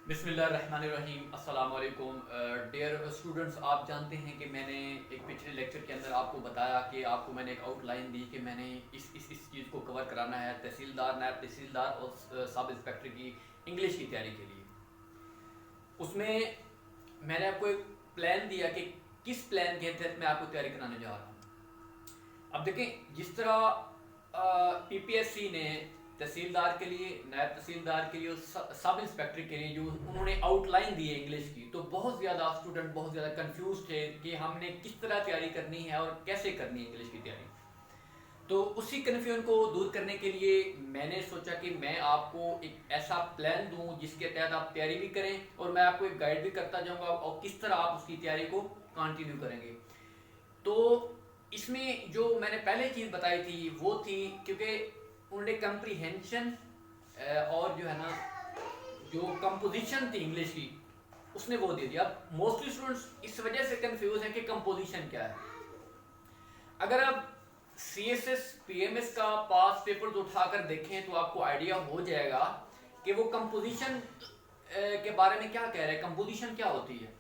बिस्मिल्लाहिर्रहमानिर्रहीम अस्सलाम वालेकुम। डियर स्टूडेंट्स, आप जानते हैं कि मैंने एक पिछले लेक्चर के अंदर आपको बताया कि आपको मैंने एक आउटलाइन दी कि मैंने इस चीज़ को कवर कराना है, तहसीलदार, नायब तहसीलदार और सब इंस्पेक्टर की इंग्लिश की तैयारी के लिए। उसमें मैंने आपको एक प्लान दिया कि किस प्लान के तहत मैं आपको तैयारी कराने जा रहा हूँ। अब देखें, जिस तरह पीपीएससी ने तहसीलदार के लिए, नायब तहसीलदार के लिए और सब इंस्पेक्टर के लिए जो उन्होंने आउटलाइन दी है इंग्लिश की, तो बहुत ज़्यादा स्टूडेंट बहुत ज़्यादा कंफ्यूज थे कि हमने किस तरह तैयारी करनी है और कैसे करनी है इंग्लिश की तैयारी। तो उसी कन्फ्यूजन को दूर करने के लिए मैंने सोचा कि मैं आपको एक ऐसा प्लान दूं जिसके तहत आप तैयारी भी करें और मैं आपको एक गाइड भी करता जाऊंगा और किस तरह आप उसकी तैयारी को कंटिन्यू करेंगे। तो इसमें जो मैंने पहले चीज़ बताई थी वो थी, क्योंकि उन्होंने कंप्रीहेंशन और जो है ना जो कंपोजिशन थी इंग्लिश की उसने वो दे दिया। अब मोस्टली स्टूडेंट्स इस वजह से कंफ्यूज हैं कि कंपोजिशन क्या है। अगर आप CSS PMS का पास पेपर्स उठाकर देखें तो आपको आइडिया हो जाएगा कि वो कंपोजिशन के बारे में क्या कह रहे हैं, कंपोजिशन क्या होती है।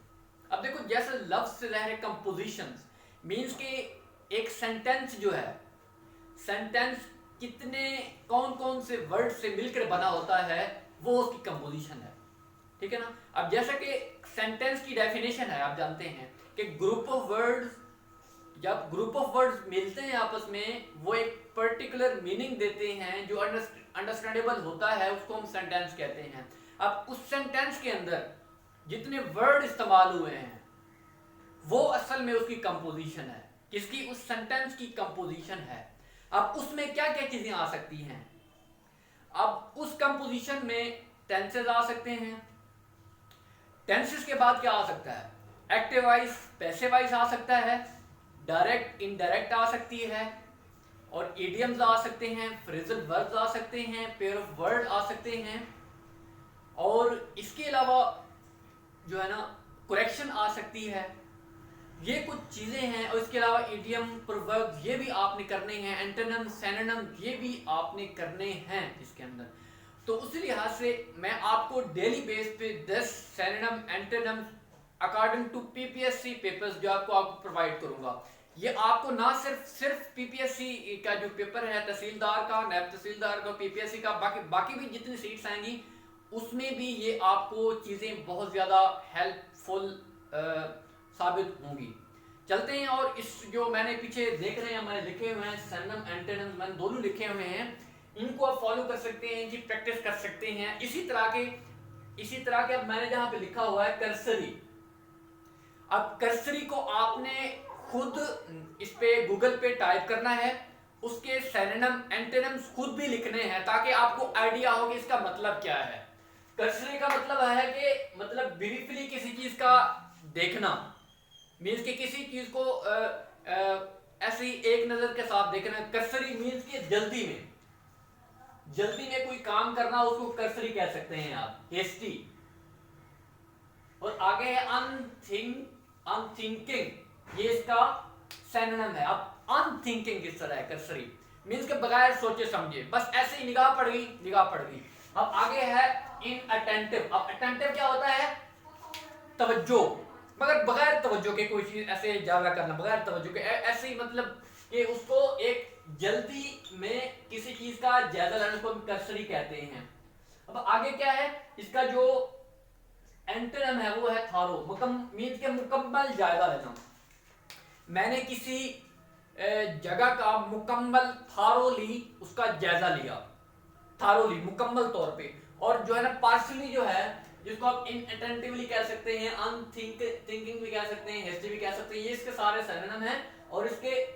अब देखो, जैसे लफ्ज से रह रहे कंपोजिशन मीन्स कि एक सेंटेंस जो है, सेंटेंस कितने कौन कौन से वर्ड से मिलकर बना होता है वो उसकी कंपोजिशन है, ठीक है ना। अब जैसा कि सेंटेंस की डेफिनेशन है, आप जानते हैं कि ग्रुप ऑफ वर्ड्स, जब ग्रुप ऑफ वर्ड्स मिलते हैं आपस में वो एक पर्टिकुलर मीनिंग देते हैं जो अंडरस्टैंडेबल होता है, उसको हम सेंटेंस कहते हैं। अब उस सेंटेंस के अंदर जितने वर्ड इस्तेमाल हुए हैं वो असल में उसकी कंपोजिशन है, किसकी, उस सेंटेंस की कंपोजिशन है। अब उसमें क्या क्या चीजें आ सकती हैं। अब उस कंपोजिशन में टेंसेस आ सकते हैं, टेंसेस के बाद क्या आ सकता है, एक्टिव वाइज, पैसिव वाइज आ सकता है, डायरेक्ट इनडायरेक्ट आ सकती है, और इडियम्स आ सकते हैं, फ्रेजल वर्ब्स आ सकते हैं, पेयर ऑफ वर्ड आ सकते हैं, और इसके अलावा जो है ना करेक्शन आ सकती है। ये कुछ चीजें हैं, और इसके अलावा इडियम, प्रोवर्ब ये भी आपने करने हैं, एंटोनिम, सिनोनिम ये भी आपने करने हैं इसके अंदर। तो उसी लिहाज से मैं आपको डेली बेस पे 10 synonym, antonym according to PPSC papers जो आपको प्रोवाइड करूंगा। ये आपको ना सिर्फ पीपीएससी का जो पेपर है तहसीलदार का, नायब तहसीलदार का, पीपीएससी का, बाकी भी जितनी सीट्स आएंगी उसमें भी ये आपको चीजें बहुत ज्यादा हेल्पफुल साबित होंगी। चलते हैं, और इस जो मैंने पीछे देख रहे हैं मैंने लिखे हुए हैं सिनोनिम, एंटोनिम मैंने दोनों लिखे हुए हैं, इनको आप फॉलो कर सकते हैं, इनकी प्रैक्टिस कर सकते हैं। इसी तरह के अब मैंने जहां पे लिखा हुआ है कर्सरी, अब कर्सरी को आपने खुद इस पे गूगल पे टाइप करना है, उसके सिनोनिम, एंटोनिम्स खुद भी लिखने हैं ताकि आपको आइडिया हो कि इसका मतलब क्या है। कर्सरी का मतलब है कि मतलब ब्रीफली किसी चीज का देखना, मीन्स कि किसी चीज को ऐसे ही एक नजर के साथ देखना। कर्सरी मीन्स कि जल्दी में कोई काम करना, उसको कर्सरी कह सकते हैं आप, हेस्टी। और आगे है अनथिंकिंग, ये इसका सिनोनिम है। अब अनथिंकिंग किस तरह है, कर्सरी मीन्स के बगैर सोचे समझे, बस ऐसे ही निगाह पड़ गई। अब आगे है इनअटेंटिव। अब अटेंटिव क्या होता है, तवज्जो, मगर बगैर तवज्जो के कोई चीज ऐसे जावरा करना, बगैर तवज्जो के ऐसे ही, मतलब कि उसको एक जल्दी में किसी चीज का जायजा लेने को कर्सरी कहते हैं। अब आगे क्या है, इसका जो एंटोनिम है वो है थारो, मीन्स के मुकम्मल जायजा लेना। मैंने किसी जगह का मुकम्मल थारोली उसका जायजा लिया, थारोली मुकम्मल तौर पे। और जो है ना पार्शली जो है, जिसको आप इनअटेंटिवली कह सकते हैं, अनथिंकिंग भी कह सकते हैं, हेस्टी भी कह सकते हैं, ये इसके सारे सिनोनिम हैं। और इसके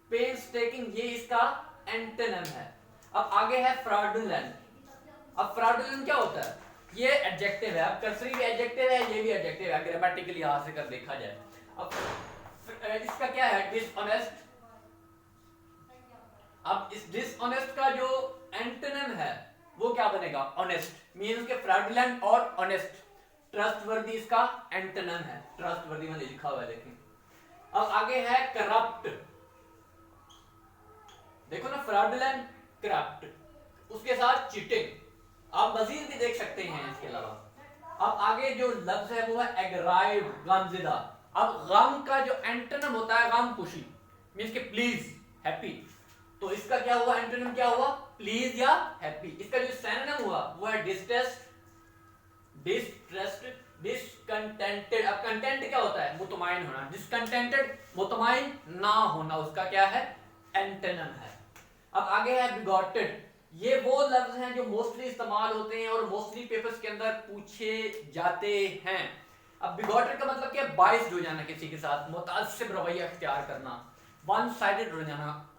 पेनस्टेकिंग ये इसका एंटोनिम है। अब आगे है फ्रॉडुलेंट। अब फ्रॉडुलेंट क्या होता है, ये एडजेक्टिव है। अब कर्सरी भी एडजेक्टिव है, ये भी एडजेक्टिव है ग्रामेटिकली लिहाज से कर देखा जाए। अब इसका क्या है, डिसऑनेस्ट। अब इस डिसऑनेस्ट का जो एंटोनिम है वो क्या बनेगा, ऑनेस्ट, मींस के फ्रॉडुलेंट और ऑनेस्ट। ट्रस्टवर्दी इसका एंटोनिम है, ट्रस्टवर्दी में लिखा हुआ है, देखें। अब आगे है करप्ट, देखो ना, फ्रॉडुलेंट, करप्ट, उसके साथ चीटिंग। आप मजीद भी देख सकते हैं इसके अलावा। अब आगे जो लफ्ज है वो है एग्राइव, गमज़दा। अब गम का जो एंटोनिम होता है गम खुशी, मींस के प्लीज, हैप्पी। तो इसका क्या हुआ, एंटोनिम क्या हुआ, प्लीज या हैप्पी। इसका जो सिनोनिम हुआ वो है डिस्ट्रेस्ड, डिस्ट्रेस्ड, डिसकंटेंटेड। अब कंटेंट क्या होता है, मुतमईन होना। डिसकंटेंटेड, मुतमईन ना होना, उसका क्या है, एंटोनिम है। अब आगे है बिगॉटेड। ये वो लफ्ज हैं जो मोस्टली इस्तेमाल होते हैं और मोस्टली पेपर्स के अंदर पूछे जाते हैं। अब बिगॉटेड का मतलब क्या है, बाइस्ड हो जाना, किसी के साथ मुतासिब रवैया इख्तियार करना, वन साइडेड हो जाना,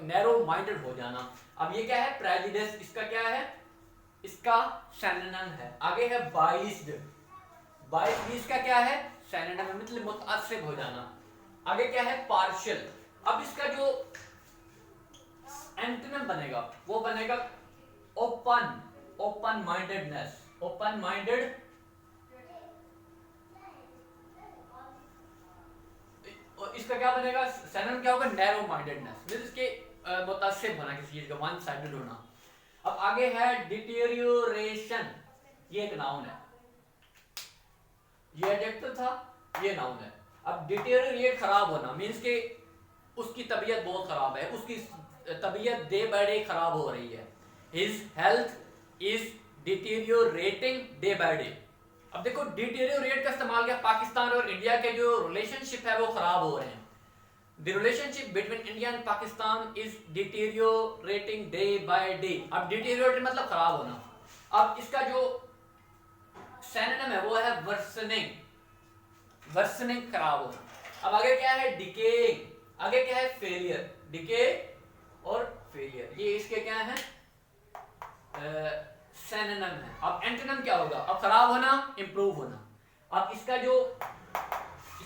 नैरो माइंडेड हो जाना। अब ये क्या है, प्रेजुडिस। इसका क्या है, इसका सिनोनिम है। आगे है बाइस्ड, बाइस्ड भी इसका क्या है, सिनोनिम है, मतलब मुतासिब हो जाना। आगे क्या है, पार्शियल। अब इसका जो एंटोनिम बनेगा वो बनेगा open, open mindedness, open minded. इसका क्या बनेगा, सिनोनिम क्या होगा, नैरो माइंडेडनेस, मींस इसके मुतासिब होना, किसी चीज का वन साइडेड होना। अब आगे है डिटेरियोरेशन। ये एक नाउन है, ये एडजेक्टिव था, ये नाउन है। अब डिटेरियोरेट, खराब होना, मींस के उसकी तबीयत बहुत खराब है, उसकी तबीयत डे बाय डे खराब हो रही है। His health is deteriorating day by day. अब देखो डिटेरियोरेट का इस्तेमाल किया, पाकिस्तान और इंडिया के जो रिलेशनशिप है वो खराब हो रहे हैं। The relationship between India and Pakistan is deteriorating day by day. अब deteriorate मतलब खराब होना। अब इसका जो सिनोनिम है वो है worsening, worsening खराब होना। अब आगे क्या है, decaying, आगे क्या है, failure, decay और failure, ये इसके क्या है, सिनोनिम है। अब एंटोनिम क्या होगा, अब खराब होना, इंप्रूव होना। अब इसका जो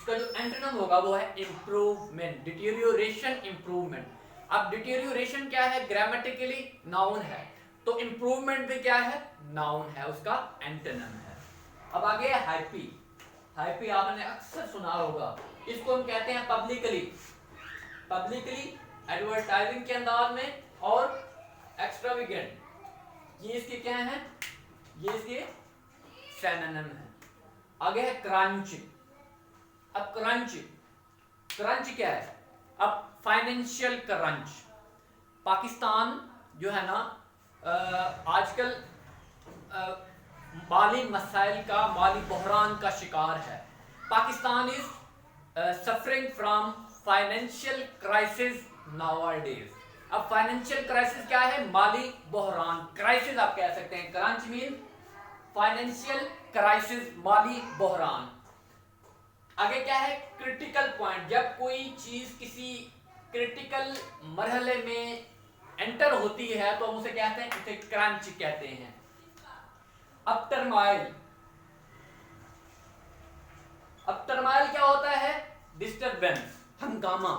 एंटोनिम होगा वो है इंप्रूवमेंट, डिटेरियोरेशन, इंप्रूवमेंट। अब डिटेरियोरेशन क्या है, ग्रामेटिकली नाउन है, तो इंप्रूवमेंट भी क्या है, नाउन है, उसका एंटोनिम है। अब आगे है हैप्पी। हैप्पी आपने अक्सर सुना होगा। इसको हम कहते हैं पब्लिकली, पब्लिकली एडवर्टाइजिंग के अंदाज में, और एक्स्ट्रावेगेंट, ये इसके क्या है, ये इसके सिनोनिम है। आगे है क्रंच। अब क्रंच, क्रंच क्या है, अब फाइनेंशियल क्रंच। पाकिस्तान जो है ना आजकल माली मसाइल का, माली बहरान का शिकार है। Pakistan is suffering from financial crisis nowadays. अब फाइनेंशियल क्राइसिस क्या है, माली बहरान, क्राइसिस आप कह सकते हैं, क्रंच मीन फाइनेंशियल क्राइसिस, माली बहरान। आगे क्या है, क्रिटिकल पॉइंट, जब कोई चीज किसी क्रिटिकल मरहले में एंटर होती है तो हम उसे कहते हैं, इसे क्रंच कहते हैं। अब टर्माइल, अब टर्माइल क्या होता है, डिस्टरबेंस, हंगामा,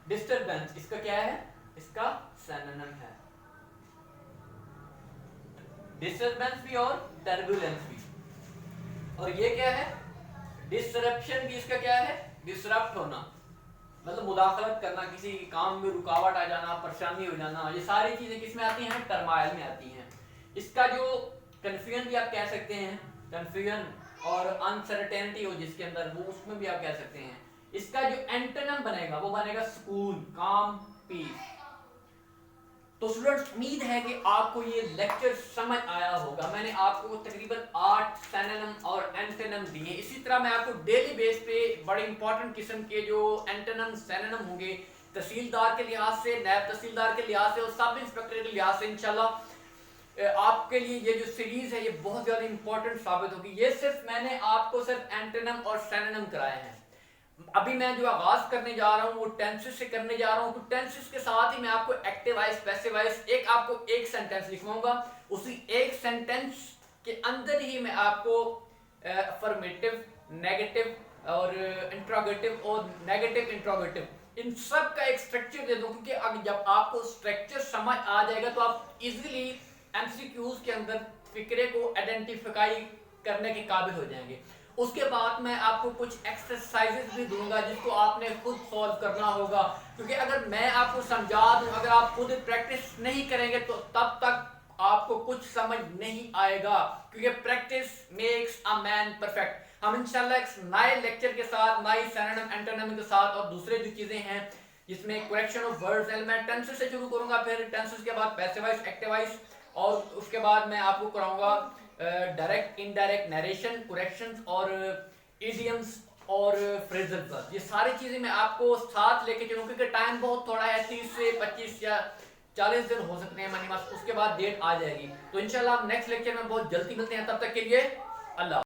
डिस्टरबेंस, इसका क्या है, इसका सिनोनिम है। डिस्टरबेंस भी और टर्बुलेंस भी। और ये क्या है, डिसरप्शन भी, इसका क्या है, डिसरप्ट होना, मतलब मुदाखलत करना, किसी काम में रुकावट आ जाना, परेशानी हो जाना, ये सारी चीजें किस में आती हैं, टर्माइल में आती हैं। इसका जो कंफ्यूजन भी आप कह सकते हैं, कंफ्यूजन और अनसर्टेनिटी हो जिसके अंदर, वो उसमें भी आप कह सकते हैं। इसका जो एंटोनिम बनेगा वो बनेगा सुकून, काम, पीस। तो स्टूडेंट्स, उम्मीद है कि आपको ये लेक्चर समझ आया होगा। मैंने आपको तकरीबन 8 सिनोनिम और एंटोनिम दिए। इसी तरह मैं आपको डेली बेस पे बड़े इंपॉर्टेंट किस्म के जो एंटोनिम सिनोनिम होंगे, तहसीलदार के लिहाज से, नायब तहसीलदार के लिहाज से और सब इंस्पेक्टर के लिहाज से, इंशाल्लाह आपके लिए ये जो सीरीज है ये बहुत ज़्यादा इंपॉर्टेंट साबित होगी। ये सिर्फ मैंने आपको सिर्फ एंटोनिम और सिनोनिम कराए हैं। अभी मैं जो आगाज करने जा रहा हूँ वो टेंसेस से करने जा रहा हूँ, तो टेंसेस के साथ ही मैं आपको एक्टिव वाइज, पैसिव वाइज आपको एक सेंटेंस लिखवाऊंगा। उसी एक सेंटेंस के अंदर ही मैं आपको अफर्मेटिव, नेगेटिव और इंट्रोगेटिव और नेगेटिव इंट्रोगेटिव, इन सब का एक स्ट्रक्चर दे दूं, क्योंकि अब जब आपको स्ट्रक्चर समझ आ जाएगा तो आप इजीली एमसीक्यूज के अंदर फिक्रे को आइडेंटिफाई करने के काबिल हो जाएंगे। उसके बाद मैं आपको कुछ एक्सरसाइजेस भी दूंगा जिसको आपने खुद सॉल्व करना होगा, क्योंकि अगर मैं आपको समझा दूं, अगर आप खुद प्रैक्टिस नहीं करेंगे तो तब तक आपको कुछ समझ नहीं आएगा, क्योंकि practice makes a man perfect. हम इंशाल्लाह एक नए लेक्चर के साथ, नई सिनोनिम एंटोनिम के साथ और दूसरे जो चीजें हैं जिसमें करेक्शन ऑफ वर्ड्स, मैं टेंसेस से शुरू करूंगा, फिर टेंसेस के बाद पैसिव वॉइस, एक्टिव वॉइस, और उसके बाद मैं आपको कराऊंगा डायरेक्ट इनडायरेक्ट नरेशन, करेक्शंस और इडियम्स और फ्रेजल वर्ब। ये सारी चीजें मैं आपको साथ लेके चलूँ, क्योंकि टाइम बहुत थोड़ा है, 30 से 25 या 40 दिन हो सकते हैं मिनिमम, उसके बाद डेट आ जाएगी। तो इंशाल्लाह हम नेक्स्ट लेक्चर में बहुत जल्दी मिलते हैं, तब तक के लिए अल्लाह।